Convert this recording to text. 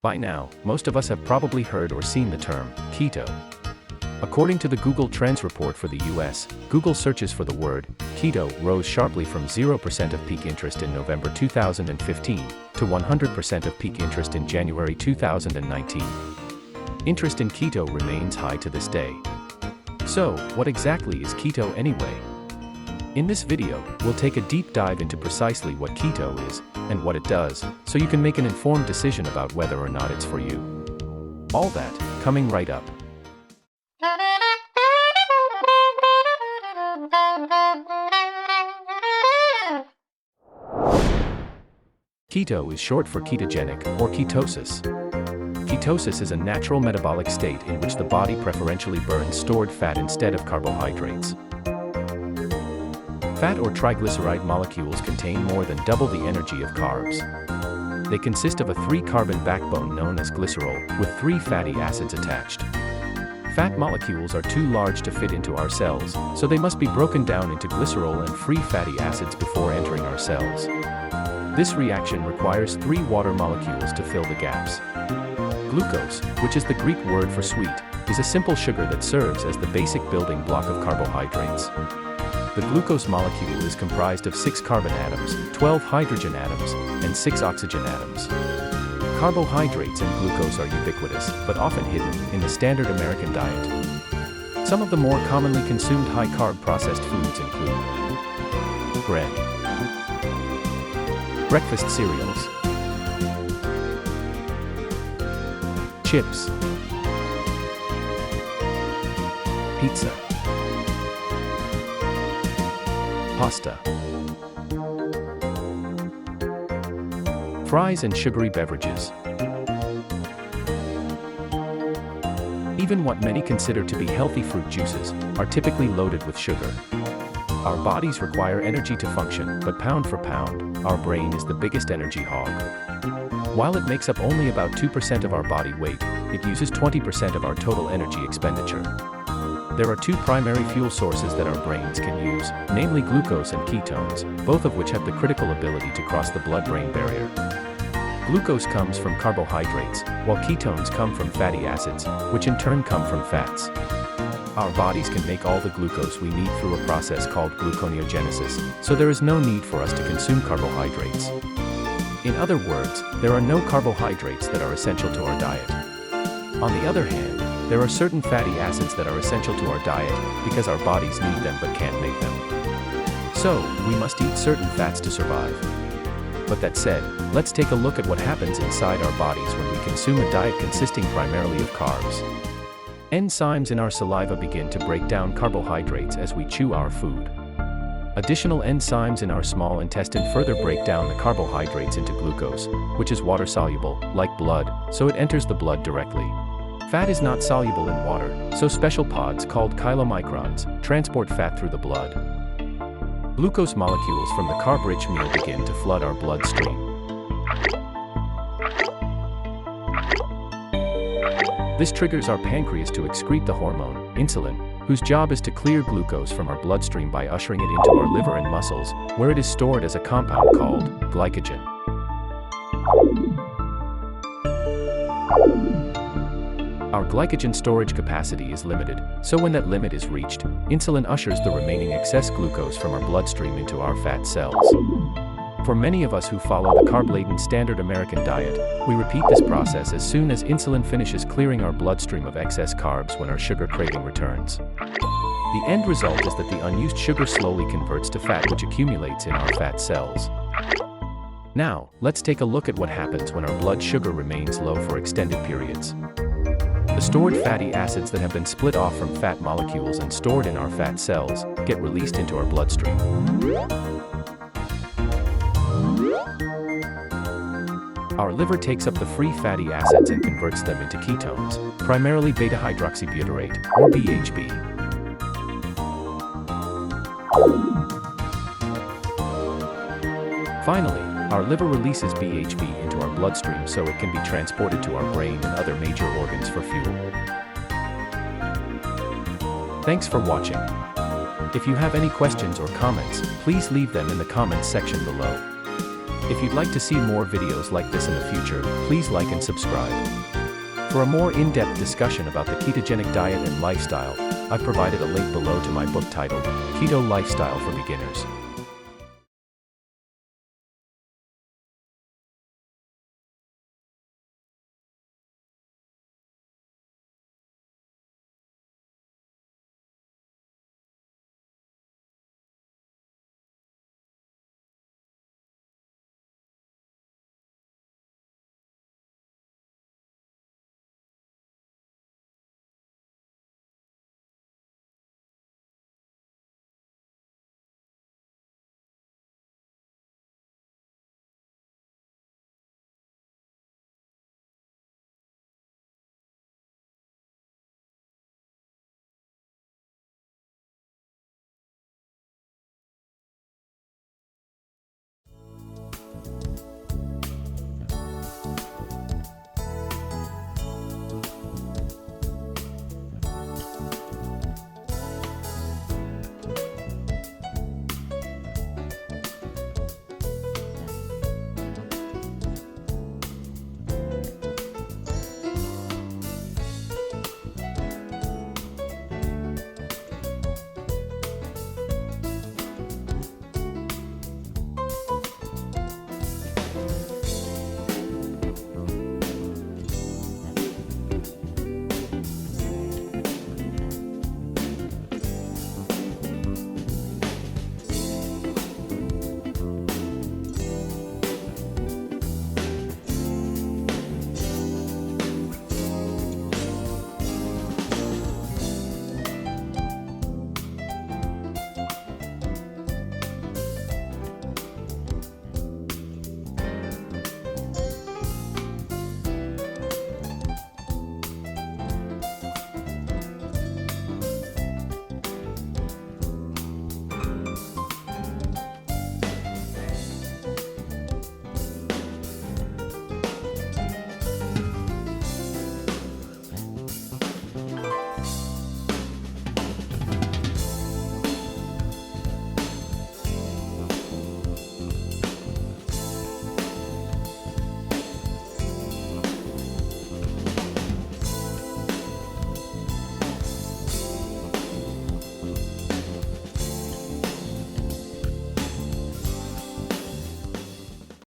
By now, most of us have probably heard or seen the term keto. According to the Google Trends report for the US, Google searches for the word keto rose sharply from 0% of peak interest in November 2015 to 100% of peak interest in January 2019. Interest in keto remains high to this day. So, what exactly is keto anyway? In this video, we'll take a deep dive into precisely what keto is and what it does, so you can make an informed decision about whether or not it's for you. All that, coming right up. Keto is short for ketogenic, or ketosis. Ketosis is a natural metabolic state in which the body preferentially burns stored fat instead of carbohydrates. Fat or triglyceride molecules contain more than double the energy of carbs. They consist of a 3-carbon backbone known as glycerol, with 3 fatty acids attached. Fat molecules are too large to fit into our cells, so they must be broken down into glycerol and free fatty acids before entering our cells. This reaction requires 3 water molecules to fill the gaps. Glucose, which is the Greek word for sweet, is a simple sugar that serves as the basic building block of carbohydrates. The glucose molecule is comprised of 6 carbon atoms, 12 hydrogen atoms, and 6 oxygen atoms. Carbohydrates and glucose are ubiquitous, but often hidden, in the standard American diet. Some of the more commonly consumed high-carb processed foods include bread, breakfast cereals, chips, pizza, pasta, fries and sugary beverages. Even what many consider to be healthy fruit juices are typically loaded with sugar. Our bodies require energy to function, but pound for pound, our brain is the biggest energy hog. While it makes up only about 2% of our body weight, it uses 20% of our total energy expenditure. There are 2 primary fuel sources that our brains can use, namely glucose and ketones, both of which have the critical ability to cross the blood-brain barrier. Glucose comes from carbohydrates, while ketones come from fatty acids, which in turn come from fats. Our bodies can make all the glucose we need through a process called gluconeogenesis, so there is no need for us to consume carbohydrates. In other words, there are no carbohydrates that are essential to our diet. On the other hand, there are certain fatty acids that are essential to our diet because our bodies need them but can't make them. So, we must eat certain fats to survive. But that said, let's take a look at what happens inside our bodies when we consume a diet consisting primarily of carbs. Enzymes in our saliva begin to break down carbohydrates as we chew our food. Additional enzymes in our small intestine further break down the carbohydrates into glucose, which is water-soluble, like blood, so it enters the blood directly. Fat is not soluble in water, so special pods called chylomicrons transport fat through the blood. Glucose molecules from the carb-rich meal begin to flood our bloodstream. This triggers our pancreas to excrete the hormone, insulin, whose job is to clear glucose from our bloodstream by ushering it into our liver and muscles, where it is stored as a compound called glycogen. Our glycogen storage capacity is limited, so when that limit is reached, insulin ushers the remaining excess glucose from our bloodstream into our fat cells. For many of us who follow the carb-laden standard American diet, we repeat this process as soon as insulin finishes clearing our bloodstream of excess carbs when our sugar craving returns. The end result is that the unused sugar slowly converts to fat, which accumulates in our fat cells. Now, let's take a look at what happens when our blood sugar remains low for extended periods. The stored fatty acids that have been split off from fat molecules and stored in our fat cells get released into our bloodstream. Our liver takes up the free fatty acids and converts them into ketones, primarily beta-hydroxybutyrate, or BHB. Finally, our liver releases BHB into our bloodstream so it can be transported to our brain and other major organs for fuel. Thanks for watching. If you have any questions or comments, please leave them in the comments section below. If you'd like to see more videos like this in the future, please like and subscribe. For a more in-depth discussion about the ketogenic diet and lifestyle, I've provided a link below to my book titled Keto Lifestyle for Beginners.